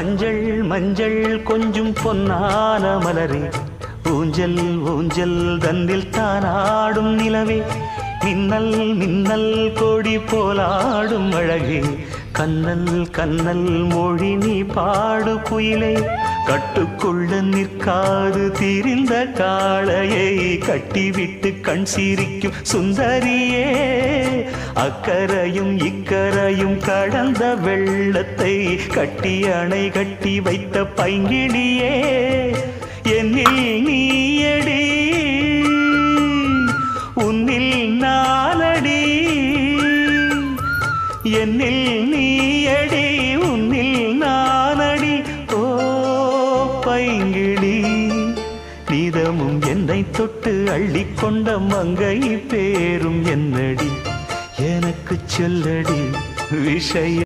மஞ்சள் மஞ்சள் கொஞ்சம் பொன்னான மலரே, ஊஞ்சல் ஊஞ்சல் தந்தில் தானாடும் நிலவே, மின்னல் மின்னல் கொடி போலாடும் அழகே, கண்ணல் கண்ணல் மொழி நீ பாடு குயிலே, கட்டுக்குள்ள நிற்காது திரிந்த காளையை கட்டிவிட்டு கண் சிரிக்கும் சுந்தரியே, அக்கரையும் இக்கரையும் கடந்த வெள்ளத்தை கட்டி அணை கட்டி வைத்த பைங்கிளியே, என்னில் நீயடி உன்னில் நானடி, என்னில் நீயடி உன்னில் நானடி. ஓ பைங்கிளி, நீதமும் என்னை தொட்டு அள்ளிக்கொண்ட மங்கை பேரும் என்னடி, எனக்கு சொல்லடி விஷயம்.